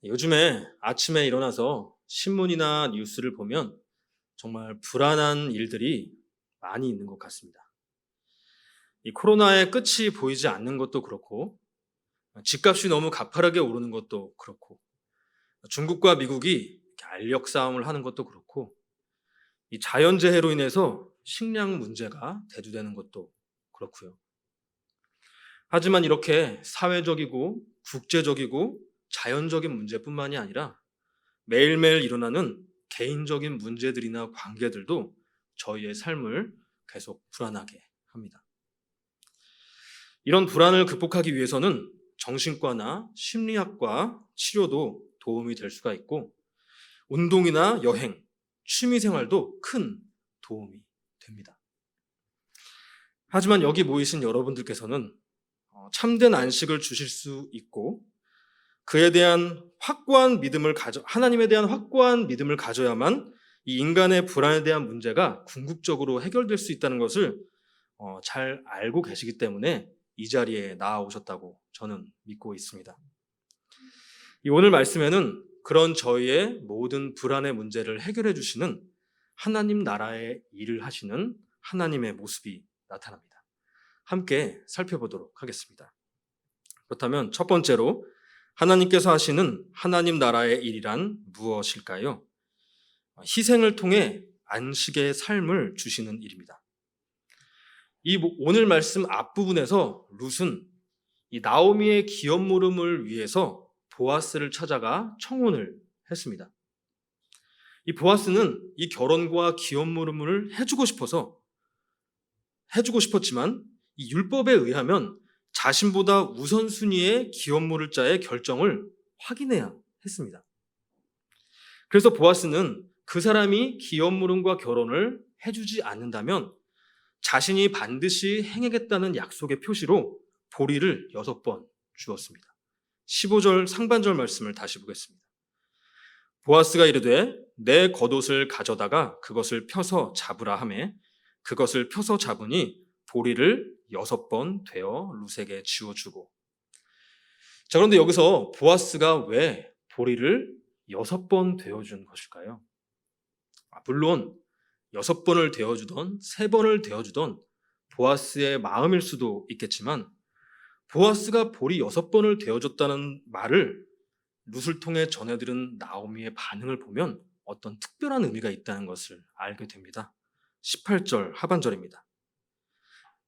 요즘에 아침에 일어나서 신문이나 뉴스를 보면 정말 불안한 일들이 많이 있는 것 같습니다. 이 코로나의 끝이 보이지 않는 것도 그렇고, 집값이 너무 가파르게 오르는 것도 그렇고, 중국과 미국이 이렇게 알력 싸움을 하는 것도 그렇고, 이 자연재해로 인해서 식량 문제가 대두되는 것도 그렇고요. 하지만 이렇게 사회적이고 국제적이고 자연적인 문제뿐만이 아니라 매일매일 일어나는 개인적인 문제들이나 관계들도 저희의 삶을 계속 불안하게 합니다. 이런 불안을 극복하기 위해서는 정신과나 심리학과 치료도 도움이 될 수가 있고, 운동이나 여행, 취미 생활도 큰 도움이 됩니다. 하지만 여기 모이신 여러분들께서는 참된 안식을 주실 수 있고, 그에 대한 하나님에 대한 확고한 믿음을 가져야만 이 인간의 불안에 대한 문제가 궁극적으로 해결될 수 있다는 것을 잘 알고 계시기 때문에 이 자리에 나아오셨다고 저는 믿고 있습니다. 이 오늘 말씀에는 그런 저희의 모든 불안의 문제를 해결해 주시는 하나님 나라의 일을 하시는 하나님의 모습이 나타납니다. 함께 살펴보도록 하겠습니다. 그렇다면 첫 번째로 하나님께서 하시는 하나님 나라의 일이란 무엇일까요? 희생을 통해 안식의 삶을 주시는 일입니다. 이 오늘 말씀 앞부분에서 룻은 이 나오미의 기업 모름을 위해서 보아스를 찾아가 청혼을 했습니다. 이 보아스는 이 결혼과 기업 모름을 해주고 싶었지만 이 율법에 의하면 자신보다 우선순위의 기업 모를 자의 결정을 확인해야 했습니다. 그래서 보아스는 그 사람이 기업 모름과 결혼을 해주지 않는다면 자신이 반드시 행하겠다는 약속의 표시로 보리를 6번 주었습니다. 15절 상반절 말씀을 다시 보겠습니다. 보아스가 이르되 내 겉옷을 가져다가 그것을 펴서 잡으라 하매 그것을 펴서 잡으니 보리를 6번 되어 룻에게 지어주고. 자, 그런데 여기서 보아스가 왜 보리를 6번 되어준 것일까요? 물론 6번을 되어주던 3번을 되어주던 보아스의 마음일 수도 있겠지만, 보아스가 보리 6번을 되어줬다는 말을 룻을 통해 전해들은 나오미의 반응을 보면 어떤 특별한 의미가 있다는 것을 알게 됩니다. 18절 하반절입니다.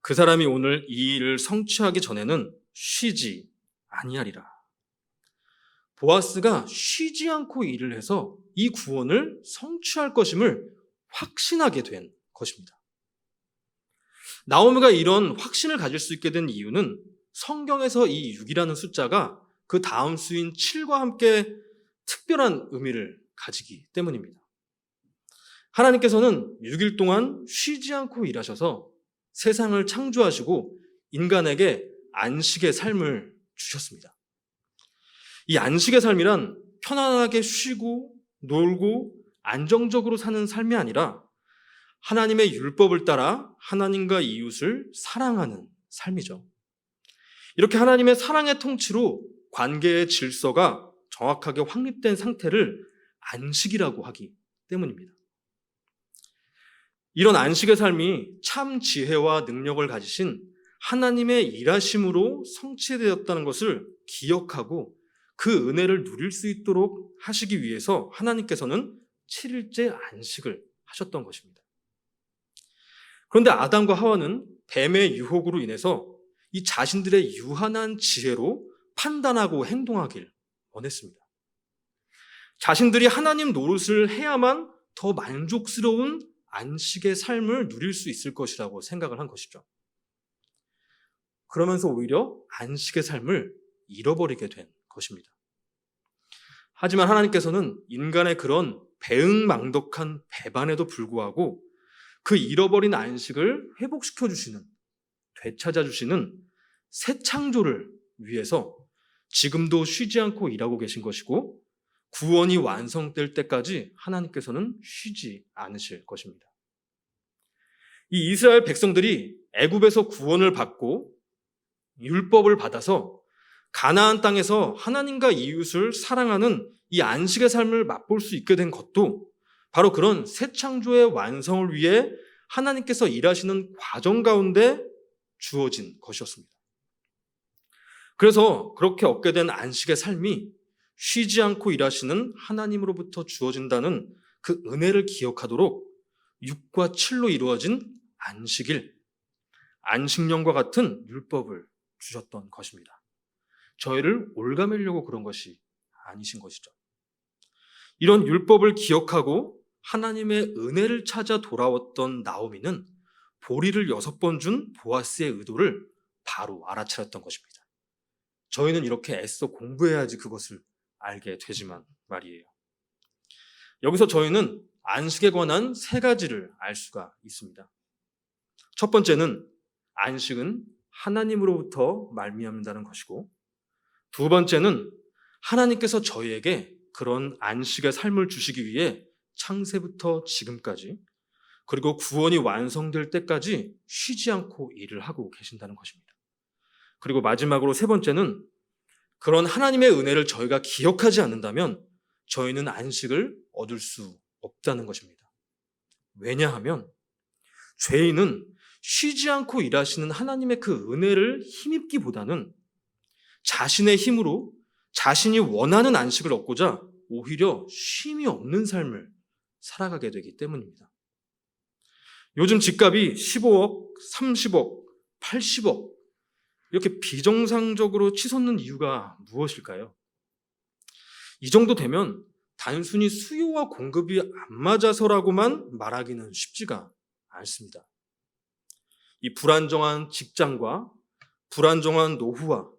그 사람이 오늘 이 일을 성취하기 전에는 쉬지 아니하리라. 보아스가 쉬지 않고 일을 해서 이 구원을 성취할 것임을 확신하게 된 것입니다. 나오미가 이런 확신을 가질 수 있게 된 이유는 성경에서 이 6이라는 숫자가 그 다음 수인 7과 함께 특별한 의미를 가지기 때문입니다. 하나님께서는 6일 동안 쉬지 않고 일하셔서 세상을 창조하시고 인간에게 안식의 삶을 주셨습니다. 이 안식의 삶이란 편안하게 쉬고 놀고 안정적으로 사는 삶이 아니라 하나님의 율법을 따라 하나님과 이웃을 사랑하는 삶이죠. 이렇게 하나님의 사랑의 통치로 관계의 질서가 정확하게 확립된 상태를 안식이라고 하기 때문입니다. 이런 안식의 삶이 참 지혜와 능력을 가지신 하나님의 일하심으로 성취되었다는 것을 기억하고 그 은혜를 누릴 수 있도록 하시기 위해서 하나님께서는 7일째 안식을 하셨던 것입니다. 그런데 아담과 하와는 뱀의 유혹으로 인해서 이 자신들의 유한한 지혜로 판단하고 행동하길 원했습니다. 자신들이 하나님 노릇을 해야만 더 만족스러운 안식의 삶을 누릴 수 있을 것이라고 생각을 한 것이죠. 그러면서 오히려 안식의 삶을 잃어버리게 된 것입니다. 하지만 하나님께서는 인간의 그런 배은망덕한 배반에도 불구하고 그 잃어버린 안식을 회복시켜 주시는, 되찾아 주시는 새 창조를 위해서 지금도 쉬지 않고 일하고 계신 것이고, 구원이 완성될 때까지 하나님께서는 쉬지 않으실 것입니다. 이 이스라엘 백성들이 애굽에서 구원을 받고 율법을 받아서 가나안 땅에서 하나님과 이웃을 사랑하는 이 안식의 삶을 맛볼 수 있게 된 것도 바로 그런 새 창조의 완성을 위해 하나님께서 일하시는 과정 가운데 주어진 것이었습니다. 그래서 그렇게 얻게 된 안식의 삶이 쉬지 않고 일하시는 하나님으로부터 주어진다는 그 은혜를 기억하도록 6과 7로 이루어진 안식일, 안식년과 같은 율법을 주셨던 것입니다. 저희를 올가매려고 그런 것이 아니신 것이죠. 이런 율법을 기억하고 하나님의 은혜를 찾아 돌아왔던 나오미는 보리를 6번 준 보아스의 의도를 바로 알아차렸던 것입니다. 저희는 이렇게 애써 공부해야지 그것을 알게 되지만 말이에요. 여기서 저희는 안식에 관한 3가지를 알 수가 있습니다. 첫 번째는 안식은 하나님으로부터 말미암는다는 것이고, 두 번째는 하나님께서 저희에게 그런 안식의 삶을 주시기 위해 창세부터 지금까지, 그리고 구원이 완성될 때까지 쉬지 않고 일을 하고 계신다는 것입니다. 그리고 마지막으로 3번째는 그런 하나님의 은혜를 저희가 기억하지 않는다면 저희는 안식을 얻을 수 없다는 것입니다. 왜냐하면 죄인은 쉬지 않고 일하시는 하나님의 그 은혜를 힘입기보다는 자신의 힘으로 자신이 원하는 안식을 얻고자 오히려 쉼이 없는 삶을 살아가게 되기 때문입니다. 요즘 집값이 15억, 30억, 80억 이렇게 비정상적으로 치솟는 이유가 무엇일까요? 이 정도 되면 단순히 수요와 공급이 안 맞아서라고만 말하기는 쉽지가 않습니다. 이 불안정한 직장과 불안정한 노후와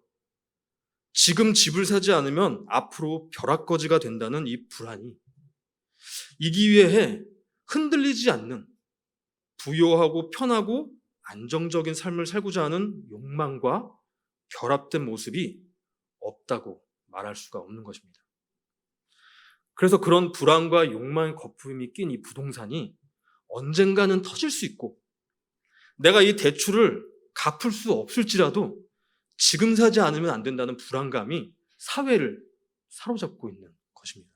지금 집을 사지 않으면 앞으로 벼락거지가 된다는 이 불안이 이기 위해 흔들리지 않는 부요하고 편하고 안정적인 삶을 살고자 하는 욕망과 결합된 모습이 없다고 말할 수가 없는 것입니다. 그래서 그런 불안과 욕망의 거품이 낀 이 부동산이 언젠가는 터질 수 있고 내가 이 대출을 갚을 수 없을지라도 지금 사지 않으면 안 된다는 불안감이 사회를 사로잡고 있는 것입니다.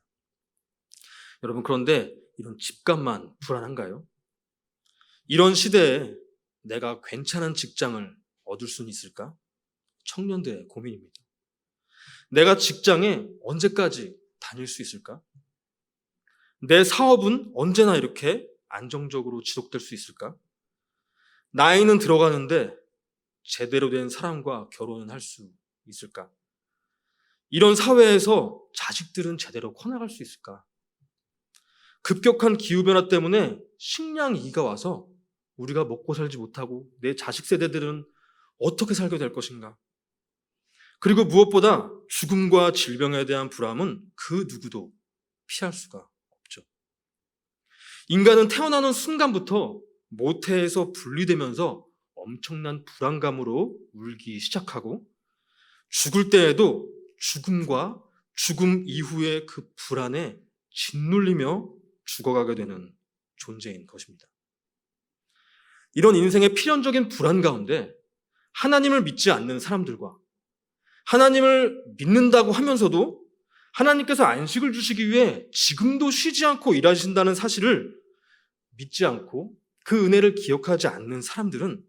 여러분, 그런데 이런 집값만 불안한가요? 이런 시대에 내가 괜찮은 직장을 얻을 수는 있을까? 청년들의 고민입니다. 내가 직장에 언제까지 다닐 수 있을까? 내 사업은 언제나 이렇게 안정적으로 지속될 수 있을까? 나이는 들어가는데 제대로 된 사람과 결혼은 할 수 있을까? 이런 사회에서 자식들은 제대로 커나갈 수 있을까? 급격한 기후변화 때문에 식량 위기가 와서 우리가 먹고 살지 못하고 내 자식 세대들은 어떻게 살게 될 것인가? 그리고 무엇보다 죽음과 질병에 대한 불안은 그 누구도 피할 수가 없죠. 인간은 태어나는 순간부터 모태에서 분리되면서 엄청난 불안감으로 울기 시작하고 죽을 때에도 죽음과 죽음 이후의 그 불안에 짓눌리며 죽어가게 되는 존재인 것입니다. 이런 인생의 필연적인 불안 가운데 하나님을 믿지 않는 사람들과 하나님을 믿는다고 하면서도 하나님께서 안식을 주시기 위해 지금도 쉬지 않고 일하신다는 사실을 믿지 않고 그 은혜를 기억하지 않는 사람들은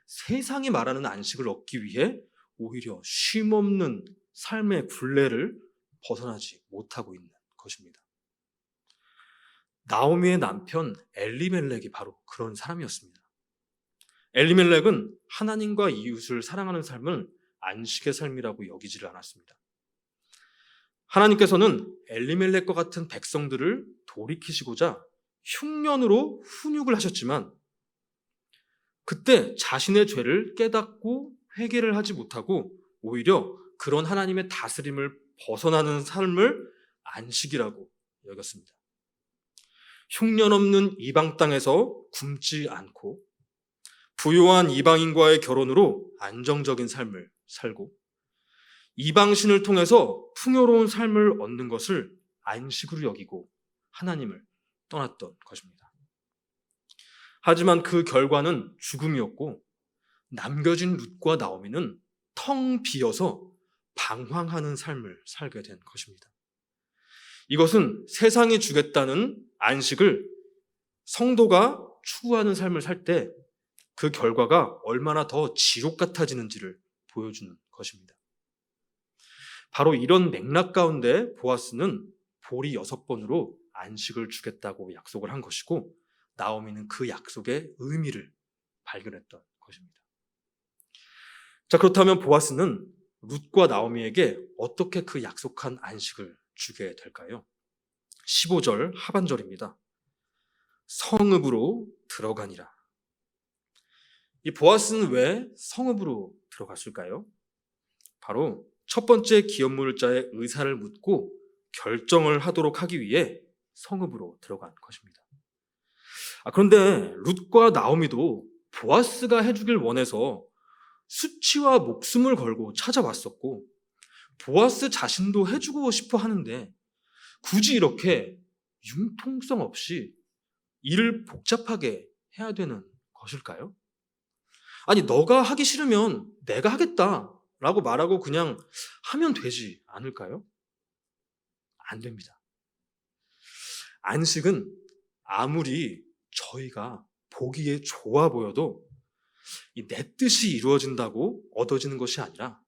세상이 말하는 안식을 얻기 위해 오히려 쉼없는 삶의 굴레를 벗어나지 못하고 있는 것입니다. 나오미의 남편 엘리멜렉이 바로 그런 사람이었습니다. 엘리멜렉은 하나님과 이웃을 사랑하는 삶을 안식의 삶이라고 여기지를 않았습니다. 하나님께서는 엘리멜렉과 같은 백성들을 돌이키시고자 흉년으로 훈육을 하셨지만 그때 자신의 죄를 깨닫고 회개를 하지 못하고 오히려 그런 하나님의 다스림을 벗어나는 삶을 안식이라고 여겼습니다. 흉년 없는 이방 땅에서 굶지 않고 부유한 이방인과의 결혼으로 안정적인 삶을 살고 이방신을 통해서 풍요로운 삶을 얻는 것을 안식으로 여기고 하나님을 떠났던 것입니다. 하지만 그 결과는 죽음이었고 남겨진 룻과 나오미는 텅 비어서 방황하는 삶을 살게 된 것입니다. 이것은 세상이 주겠다는 안식을 성도가 추구하는 삶을 살 때 그 결과가 얼마나 더 지옥 같아지는지를 보여주는 것입니다. 바로 이런 맥락 가운데 보아스는 보리 6번으로 안식을 주겠다고 약속을 한 것이고, 나오미는 그 약속의 의미를 발견했던 것입니다. 자, 그렇다면 보아스는 룻과 나오미에게 어떻게 그 약속한 안식을 주게 될까요? 15절 하반절입니다. 성읍으로 들어가니라. 이 보아스는 왜 성읍으로 들어갔을까요? 바로 첫 번째 기업물자의 의사를 묻고 결정을 하도록 하기 위해 성읍으로 들어간 것입니다. 그런데 룻과 나오미도 보아스가 해주길 원해서 수치와 목숨을 걸고 찾아왔었고, 보아스 자신도 해주고 싶어 하는데 굳이 이렇게 융통성 없이 일을 복잡하게 해야 되는 것일까요? 아니, 너가 하기 싫으면 내가 하겠다라고 말하고 그냥 하면 되지 않을까요? 안 됩니다. 안식은 아무리 저희가 보기에 좋아 보여도 내 뜻이 이루어진다고 얻어지는 것이 아니라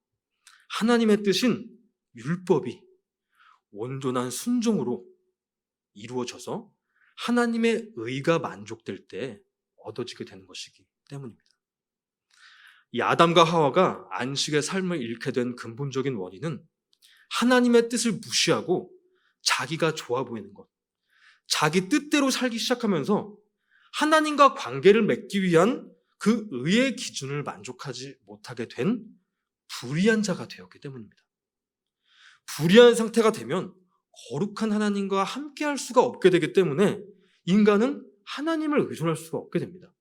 하나님의 뜻인 율법이 온전한 순종으로 이루어져서 하나님의 의가 만족될 때 얻어지게 되는 것이기 때문입니다. 이 아담과 하와가 안식의 삶을 잃게 된 근본적인 원인은 하나님의 뜻을 무시하고 자기가 좋아 보이는 것, 자기 뜻대로 살기 시작하면서 하나님과 관계를 맺기 위한 그 의의 기준을 만족하지 못하게 된 불의한 자가 되었기 때문입니다. 불의한 상태가 되면 거룩한 하나님과 함께할 수가 없게 되기 때문에 인간은 하나님을 의존할 수가 없게 됩니다.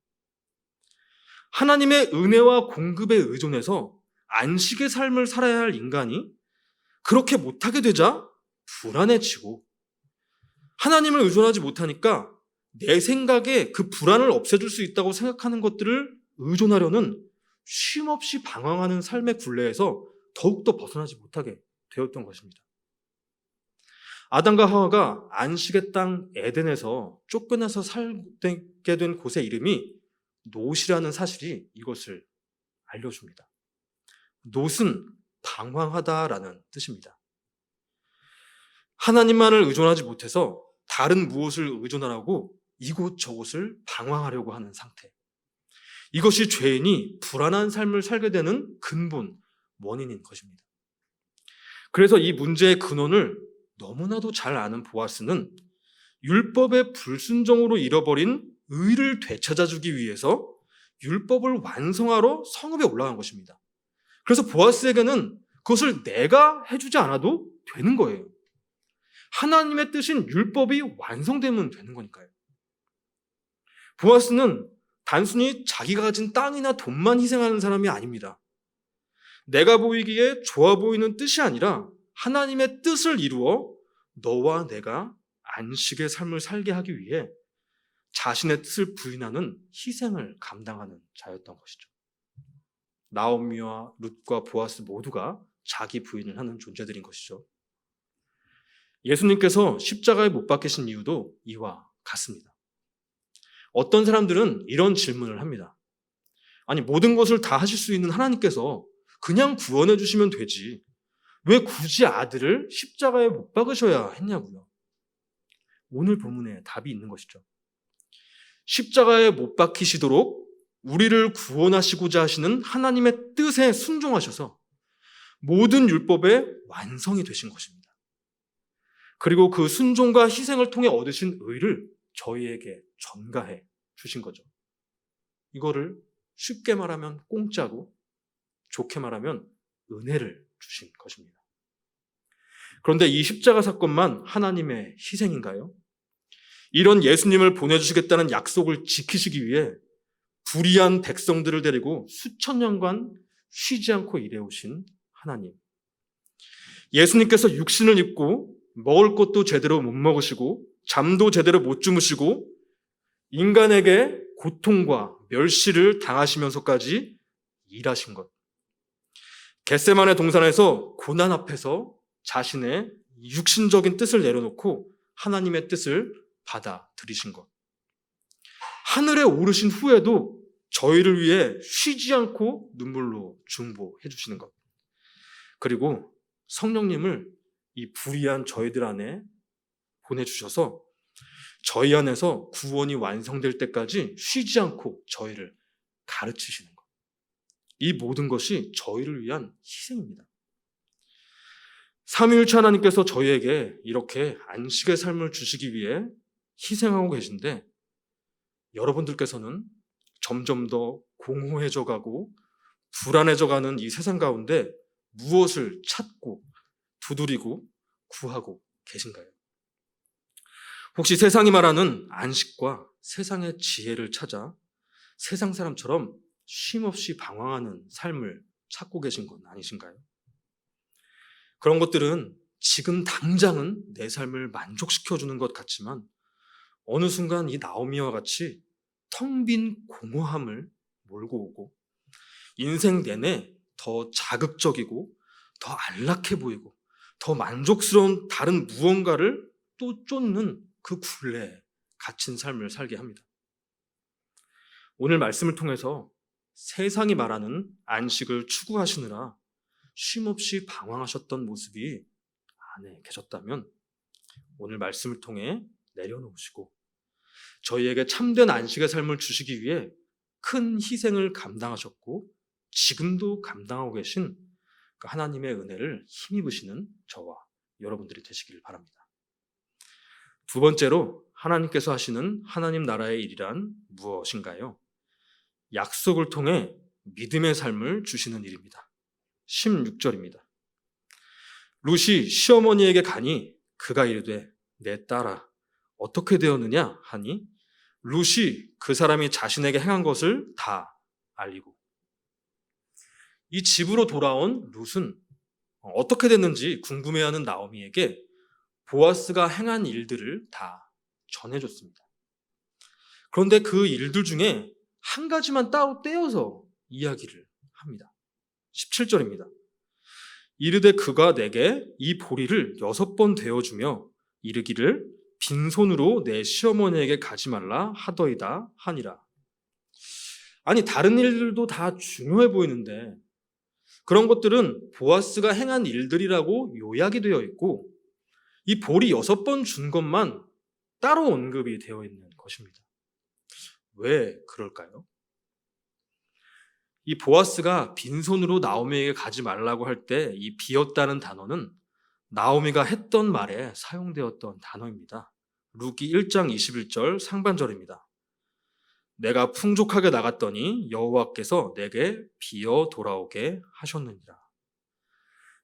하나님의 은혜와 공급에 의존해서 안식의 삶을 살아야 할 인간이 그렇게 못하게 되자 불안해지고, 하나님을 의존하지 못하니까 내 생각에 그 불안을 없애줄 수 있다고 생각하는 것들을 의존하려는 쉼없이 방황하는 삶의 굴레에서 더욱더 벗어나지 못하게 되었던 것입니다. 아담과 하와가 안식의 땅 에덴에서 쫓겨나서 살게 된 곳의 이름이 놋이라는 사실이 이것을 알려줍니다. 놋은 방황하다라는 뜻입니다. 하나님만을 의존하지 못해서 다른 무엇을 의존하라고 이곳저곳을 방황하려고 하는 상태. 이것이 죄인이 불안한 삶을 살게 되는 근본 원인인 것입니다. 그래서 이 문제의 근원을 너무나도 잘 아는 보아스는 율법의 불순종으로 잃어버린 의를 되찾아주기 위해서 율법을 완성하러 성읍에 올라간 것입니다. 그래서 보아스에게는 그것을 내가 해주지 않아도 되는 거예요. 하나님의 뜻인 율법이 완성되면 되는 거니까요. 보아스는 단순히 자기가 가진 땅이나 돈만 희생하는 사람이 아닙니다. 내가 보이기에 좋아 보이는 뜻이 아니라 하나님의 뜻을 이루어 너와 내가 안식의 삶을 살게 하기 위해 자신의 뜻을 부인하는 희생을 감당하는 자였던 것이죠. 나오미와 룻과 보아스 모두가 자기 부인을 하는 존재들인 것이죠. 예수님께서 십자가에 못 박히신 이유도 이와 같습니다. 어떤 사람들은 이런 질문을 합니다. 아니, 모든 것을 다 하실 수 있는 하나님께서 그냥 구원해 주시면 되지, 왜 굳이 아들을 십자가에 못 박으셔야 했냐고요. 오늘 본문에 답이 있는 것이죠. 십자가에 못 박히시도록 우리를 구원하시고자 하시는 하나님의 뜻에 순종하셔서 모든 율법의 완성이 되신 것입니다. 그리고 그 순종과 희생을 통해 얻으신 의를 저희에게 전가해 주신 거죠. 이거를 쉽게 말하면 공짜고, 좋게 말하면 은혜를 주신 것입니다. 그런데 이 십자가 사건만 하나님의 희생인가요? 이런 예수님을 보내주시겠다는 약속을 지키시기 위해 불의한 백성들을 데리고 수천 년간 쉬지 않고 일해오신 하나님. 예수님께서 육신을 입고 먹을 것도 제대로 못 먹으시고 잠도 제대로 못 주무시고 인간에게 고통과 멸시를 당하시면서까지 일하신 것. 겟세마네 동산에서 고난 앞에서 자신의 육신적인 뜻을 내려놓고 하나님의 뜻을 받아들이신 것. 하늘에 오르신 후에도 저희를 위해 쉬지 않고 눈물로 중보해 주시는 것. 그리고 성령님을 이 불의한 저희들 안에 보내주셔서 저희 안에서 구원이 완성될 때까지 쉬지 않고 저희를 가르치시는 것. 이 모든 것이 저희를 위한 희생입니다. 삼위일체 하나님께서 저희에게 이렇게 안식의 삶을 주시기 위해 희생하고 계신데, 여러분들께서는 점점 더 공허해져 가고 불안해져 가는 이 세상 가운데 무엇을 찾고 두드리고 구하고 계신가요? 혹시 세상이 말하는 안식과 세상의 지혜를 찾아 세상 사람처럼 쉼없이 방황하는 삶을 찾고 계신 건 아니신가요? 그런 것들은 지금 당장은 내 삶을 만족시켜주는 것 같지만 어느 순간 이 나오미와 같이 텅 빈 공허함을 몰고 오고 인생 내내 더 자극적이고 더 안락해 보이고 더 만족스러운 다른 무언가를 또 쫓는 그 굴레에 갇힌 삶을 살게 합니다. 오늘 말씀을 통해서 세상이 말하는 안식을 추구하시느라 쉼없이 방황하셨던 모습이 안에 계셨다면 오늘 말씀을 통해 내려놓으시고 저희에게 참된 안식의 삶을 주시기 위해 큰 희생을 감당하셨고 지금도 감당하고 계신 그 하나님의 은혜를 힘입으시는 저와 여러분들이 되시길 바랍니다. 두 번째로 하나님께서 하시는 하나님 나라의 일이란 무엇인가요? 약속을 통해 믿음의 삶을 주시는 일입니다. 16절입니다. 룻이 시어머니에게 가니 그가 이르되 내 딸아 어떻게 되었느냐 하니 룻이 그 사람이 자신에게 행한 것을 다 알리고, 이 집으로 돌아온 룻은 어떻게 됐는지 궁금해하는 나오미에게 보아스가 행한 일들을 다 전해줬습니다. 그런데 그 일들 중에 한 가지만 따로 떼어서 이야기를 합니다. 17절입니다. 이르되 그가 내게 이 보리를 6번 되어주며 이르기를 빈손으로 내 시어머니에게 가지 말라 하더이다 하니라. 아니 다른 일들도 다 중요해 보이는데 그런 것들은 보아스가 행한 일들이라고 요약이 되어 있고 이 보리 6번 준 것만 따로 언급이 되어 있는 것입니다. 왜 그럴까요? 이 보아스가 빈손으로 나오미에게 가지 말라고 할 때 이 비었다는 단어는 나오미가 했던 말에 사용되었던 단어입니다. 룻기 1장 21절 상반절입니다. 내가 풍족하게 나갔더니 여호와께서 내게 비어 돌아오게 하셨느니라.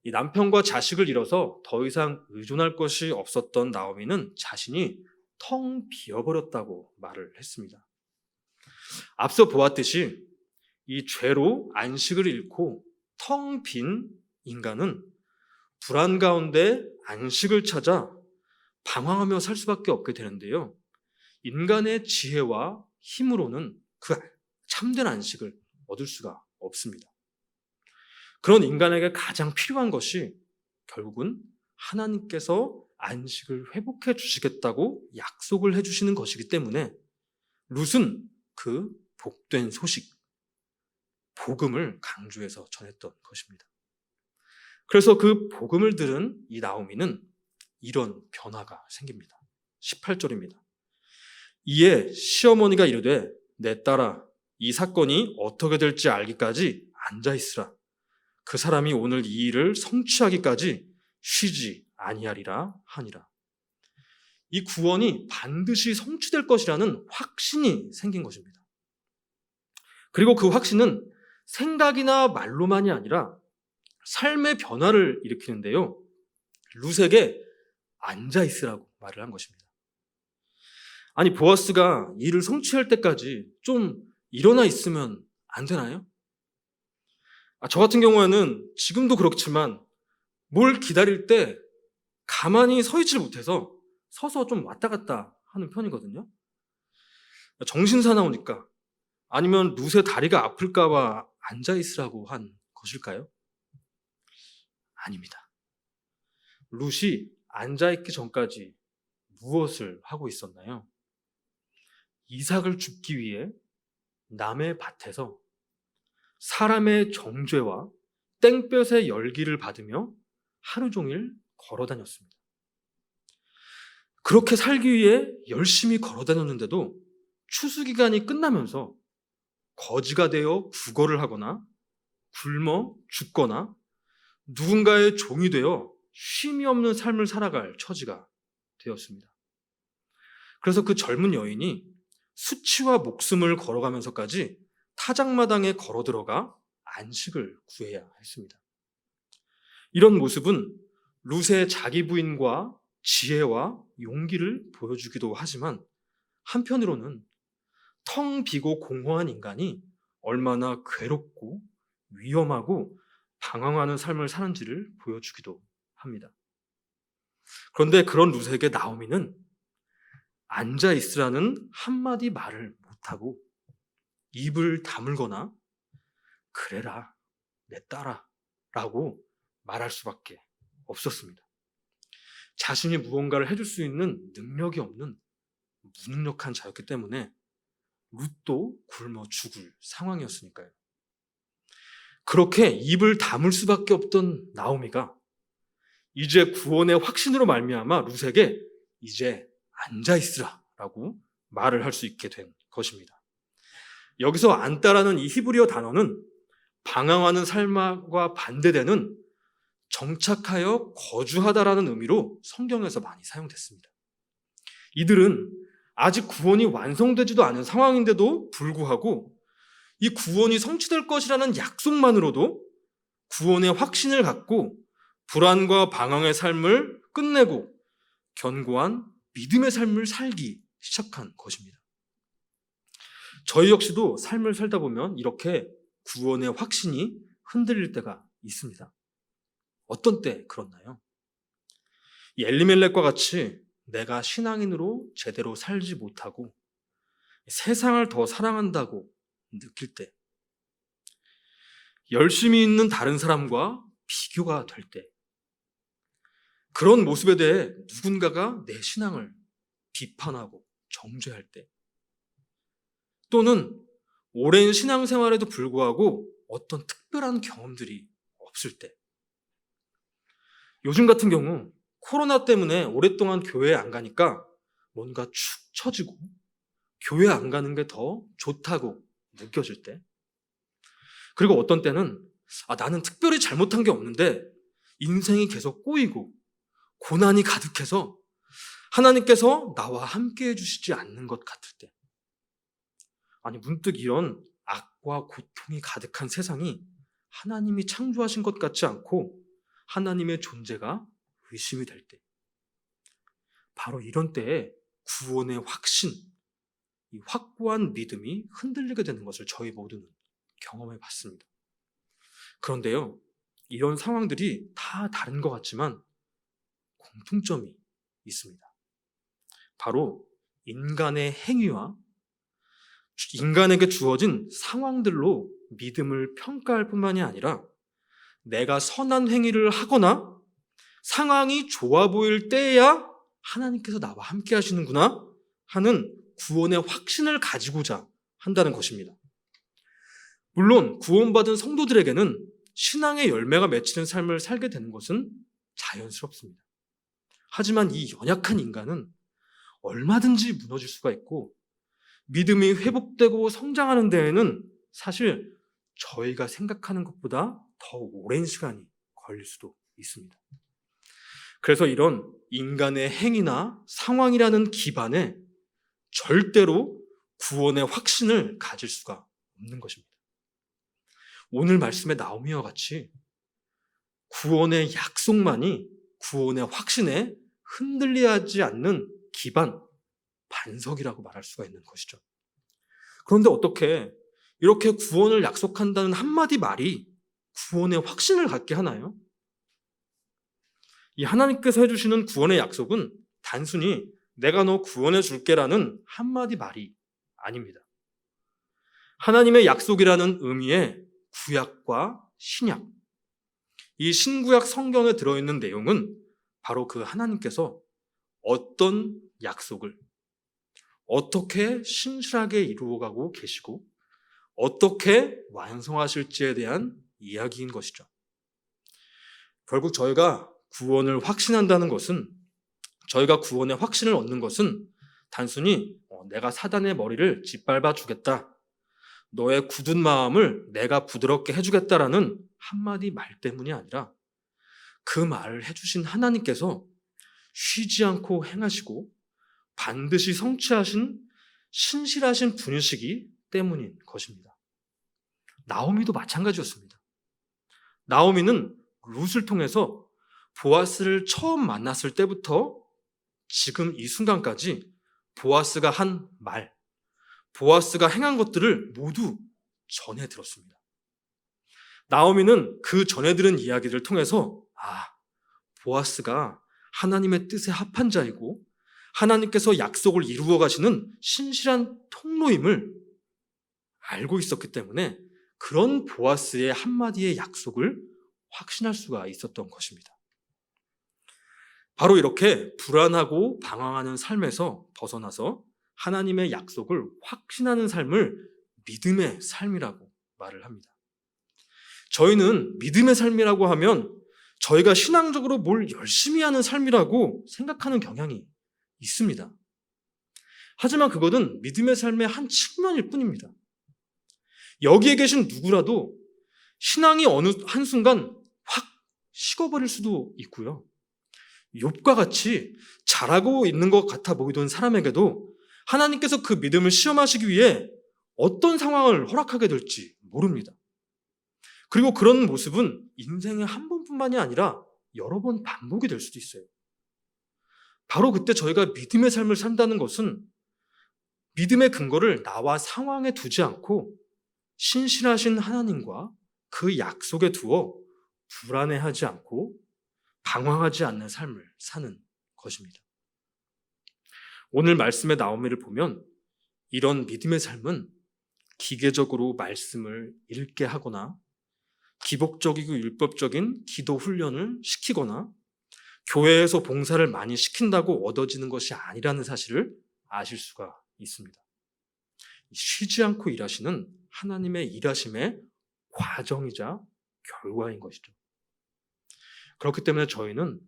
이 남편과 자식을 잃어서 더 이상 의존할 것이 없었던 나오미는 자신이 텅 비어버렸다고 말을 했습니다. 앞서 보았듯이 이 죄로 안식을 잃고 텅 빈 인간은 불안 가운데 안식을 찾아 방황하며 살 수밖에 없게 되는데요. 인간의 지혜와 힘으로는 그 참된 안식을 얻을 수가 없습니다. 그런 인간에게 가장 필요한 것이 결국은 하나님께서 안식을 회복해 주시겠다고 약속을 해주시는 것이기 때문에 룻은 그 복된 소식, 복음을 강조해서 전했던 것입니다. 그래서 그 복음을 들은 이 나오미는 이런 변화가 생깁니다. 18절입니다. 이에 시어머니가 이르되 내 딸아 이 사건이 어떻게 될지 알기까지 앉아있으라. 그 사람이 오늘 이 일을 성취하기까지 쉬지 아니하리라 하니라. 이 구원이 반드시 성취될 것이라는 확신이 생긴 것입니다. 그리고 그 확신은 생각이나 말로만이 아니라 삶의 변화를 일으키는데요. 룻에게 앉아있으라고 말을 한 것입니다. 아니 보아스가 일을 성취할 때까지 좀 일어나 있으면 안 되나요? 저 같은 경우에는 지금도 그렇지만 뭘 기다릴 때 가만히 서 있질 못해서 서서 좀 왔다 갔다 하는 편이거든요. 정신 사나우니까 아니면 룻의 다리가 아플까 봐 앉아있으라고 한 것일까요? 아닙니다. 룻이 앉아있기 전까지 무엇을 하고 있었나요? 이삭을 줍기 위해 남의 밭에서 사람의 정죄와 땡볕의 열기를 받으며 하루 종일 걸어 다녔습니다. 그렇게 살기 위해 열심히 걸어 다녔는데도 추수기간이 끝나면서 거지가 되어 구걸을 하거나 굶어 죽거나 누군가의 종이 되어 쉼이 없는 삶을 살아갈 처지가 되었습니다. 그래서 그 젊은 여인이 수치와 목숨을 걸어가면서까지 타작마당에 걸어 들어가 안식을 구해야 했습니다. 이런 모습은 룻의 자기 부인과 지혜와 용기를 보여주기도 하지만 한편으로는 텅 비고 공허한 인간이 얼마나 괴롭고 위험하고 방황하는 삶을 사는지를 보여주기도 합니다. 그런데 그런 룻에게 나오미는 앉아 있으라는 한마디 말을 못하고 입을 다물거나 그래라 내 딸아 라고 말할 수밖에 없었습니다. 자신이 무언가를 해줄 수 있는 능력이 없는 무능력한 자였기 때문에 룻도 굶어 죽을 상황이었으니까요. 그렇게 입을 다물 수밖에 없던 나오미가 이제 구원의 확신으로 말미암아 룻에게 이제 앉아있으라 라고 말을 할 수 있게 된 것입니다. 여기서 앉다라는 이 히브리어 단어는 방황하는 삶과 반대되는 정착하여 거주하다라는 의미로 성경에서 많이 사용됐습니다. 이들은 아직 구원이 완성되지도 않은 상황인데도 불구하고 이 구원이 성취될 것이라는 약속만으로도 구원의 확신을 갖고 불안과 방황의 삶을 끝내고 견고한 믿음의 삶을 살기 시작한 것입니다. 저희 역시도 삶을 살다 보면 이렇게 구원의 확신이 흔들릴 때가 있습니다. 어떤 때 그렇나요? 이 엘리멜렉과 같이 내가 신앙인으로 제대로 살지 못하고 세상을 더 사랑한다고 느낄 때, 열심히 있는 다른 사람과 비교가 될 때, 그런 모습에 대해 누군가가 내 신앙을 비판하고 정죄할 때, 또는 오랜 신앙생활에도 불구하고 어떤 특별한 경험들이 없을 때, 요즘 같은 경우 코로나 때문에 오랫동안 교회에 안 가니까 뭔가 축 처지고 교회 안 가는 게 더 좋다고 느껴질 때, 그리고 어떤 때는 나는 특별히 잘못한 게 없는데 인생이 계속 꼬이고 고난이 가득해서 하나님께서 나와 함께 해주시지 않는 것 같을 때, 문득 이런 악과 고통이 가득한 세상이 하나님이 창조하신 것 같지 않고 하나님의 존재가 의심이 될 때, 바로 이런 때에 구원의 확신, 이 확고한 믿음이 흔들리게 되는 것을 저희 모두는 경험해 봤습니다. 그런데요, 이런 상황들이 다 다른 것 같지만 공통점이 있습니다. 바로 인간의 행위와 인간에게 주어진 상황들로 믿음을 평가할 뿐만이 아니라 내가 선한 행위를 하거나 상황이 좋아 보일 때에야 하나님께서 나와 함께 하시는구나 하는 구원의 확신을 가지고자 한다는 것입니다. 물론 구원받은 성도들에게는 신앙의 열매가 맺히는 삶을 살게 되는 것은 자연스럽습니다. 하지만 이 연약한 인간은 얼마든지 무너질 수가 있고 믿음이 회복되고 성장하는 데에는 사실 저희가 생각하는 것보다 더 오랜 시간이 걸릴 수도 있습니다. 그래서 이런 인간의 행위나 상황이라는 기반에 절대로 구원의 확신을 가질 수가 없는 것입니다. 오늘 말씀의 나오미와 같이 구원의 약속만이 구원의 확신에 흔들리지 않는 기반, 반석이라고 말할 수가 있는 것이죠. 그런데 어떻게 이렇게 구원을 약속한다는 한마디 말이 구원의 확신을 갖게 하나요? 이 하나님께서 해주시는 구원의 약속은 단순히 내가 너 구원해 줄게라는 한마디 말이 아닙니다. 하나님의 약속이라는 의미의 구약과 신약, 이 신구약 성경에 들어있는 내용은 바로 그 하나님께서 어떤 약속을 어떻게 신실하게 이루어가고 계시고 어떻게 완성하실지에 대한 이야기인 것이죠. 결국 저희가 구원을 확신한다는 것은, 저희가 구원의 확신을 얻는 것은 단순히 내가 사단의 머리를 짓밟아 주겠다, 너의 굳은 마음을 내가 부드럽게 해주겠다라는 한마디 말 때문이 아니라 그 말을 해주신 하나님께서 쉬지 않고 행하시고 반드시 성취하신 신실하신 분이시기 때문인 것입니다. 나오미도 마찬가지였습니다. 나오미는 룻을 통해서 보아스를 처음 만났을 때부터 지금 이 순간까지 보아스가 한 말, 보아스가 행한 것들을 모두 전해 들었습니다. 나오미는 그 전해 들은 이야기를 통해서 보아스가 하나님의 뜻에 합한 자이고 하나님께서 약속을 이루어 가시는 신실한 통로임을 알고 있었기 때문에 그런 보아스의 한마디의 약속을 확신할 수가 있었던 것입니다. 바로 이렇게 불안하고 방황하는 삶에서 벗어나서 하나님의 약속을 확신하는 삶을 믿음의 삶이라고 말을 합니다. 저희는 믿음의 삶이라고 하면 저희가 신앙적으로 뭘 열심히 하는 삶이라고 생각하는 경향이 있습니다. 하지만 그것은 믿음의 삶의 한 측면일 뿐입니다. 여기에 계신 누구라도 신앙이 어느 한순간 확 식어버릴 수도 있고요. 욥과 같이 잘하고 있는 것 같아 보이던 사람에게도 하나님께서 그 믿음을 시험하시기 위해 어떤 상황을 허락하게 될지 모릅니다. 그리고 그런 모습은 인생에 한 번뿐만이 아니라 여러 번 반복이 될 수도 있어요. 바로 그때 저희가 믿음의 삶을 산다는 것은 믿음의 근거를 나와 상황에 두지 않고 신실하신 하나님과 그 약속에 두어 불안해하지 않고 방황하지 않는 삶을 사는 것입니다. 오늘 말씀의 나오미를 보면 이런 믿음의 삶은 기계적으로 말씀을 읽게 하거나 기복적이고 율법적인 기도 훈련을 시키거나 교회에서 봉사를 많이 시킨다고 얻어지는 것이 아니라는 사실을 아실 수가 있습니다. 쉬지 않고 일하시는 하나님의 일하심의 과정이자 결과인 것이죠. 그렇기 때문에 저희는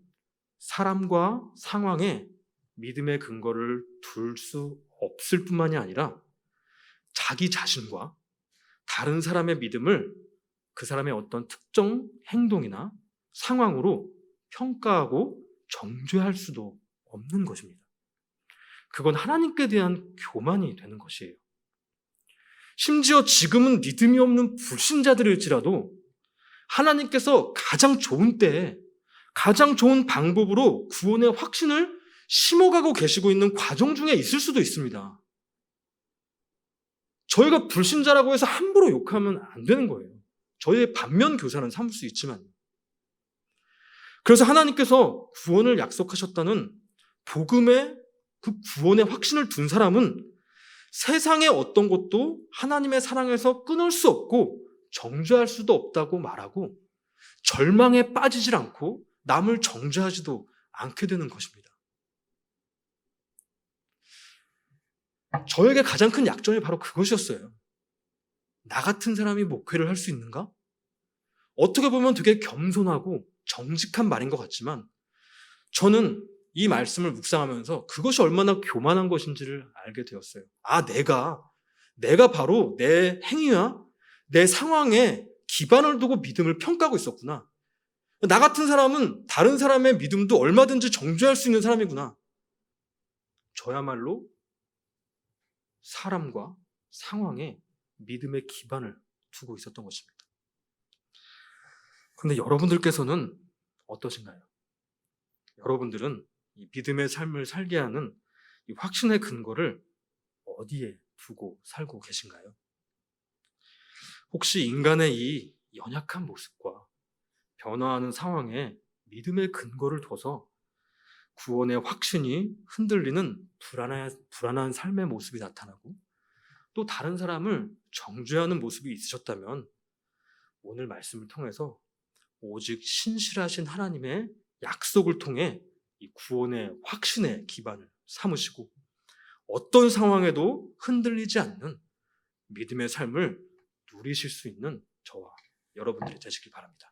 사람과 상황에 믿음의 근거를 둘 수 없을 뿐만이 아니라 자기 자신과 다른 사람의 믿음을 그 사람의 어떤 특정 행동이나 상황으로 평가하고 정죄할 수도 없는 것입니다. 그건 하나님께 대한 교만이 되는 것이에요. 심지어 지금은 믿음이 없는 불신자들일지라도 하나님께서 가장 좋은 때에 가장 좋은 방법으로 구원의 확신을 심어가고 계시고 있는 과정 중에 있을 수도 있습니다. 저희가 불신자라고 해서 함부로 욕하면 안 되는 거예요. 저희의 반면 교사는 삼을 수 있지만. 그래서 하나님께서 구원을 약속하셨다는 복음의 그 구원의 확신을 둔 사람은 세상의 어떤 것도 하나님의 사랑에서 끊을 수 없고 정죄할 수도 없다고 말하고 절망에 빠지질 않고 남을 정죄하지도 않게 되는 것입니다. 저에게 가장 큰 약점이 바로 그것이었어요. 나 같은 사람이 목회를 할 수 있는가? 어떻게 보면 되게 겸손하고 정직한 말인 것 같지만 저는 이 말씀을 묵상하면서 그것이 얼마나 교만한 것인지를 알게 되었어요. 내가 바로 내 행위와 내 상황에 기반을 두고 믿음을 평가하고 있었구나. 나 같은 사람은 다른 사람의 믿음도 얼마든지 정죄할 수 있는 사람이구나. 저야말로 사람과 상황에 믿음의 기반을 두고 있었던 것입니다. 그런데 여러분들께서는 어떠신가요? 여러분들은 이 믿음의 삶을 살게 하는 이 확신의 근거를 어디에 두고 살고 계신가요? 혹시 인간의 이 연약한 모습과 변화하는 상황에 믿음의 근거를 둬서 구원의 확신이 흔들리는 불안한 삶의 모습이 나타나고 또 다른 사람을 정죄하는 모습이 있으셨다면 오늘 말씀을 통해서 오직 신실하신 하나님의 약속을 통해 이 구원의 확신의 기반을 삼으시고 어떤 상황에도 흔들리지 않는 믿음의 삶을 누리실 수 있는 저와 여러분들이 되시길 바랍니다.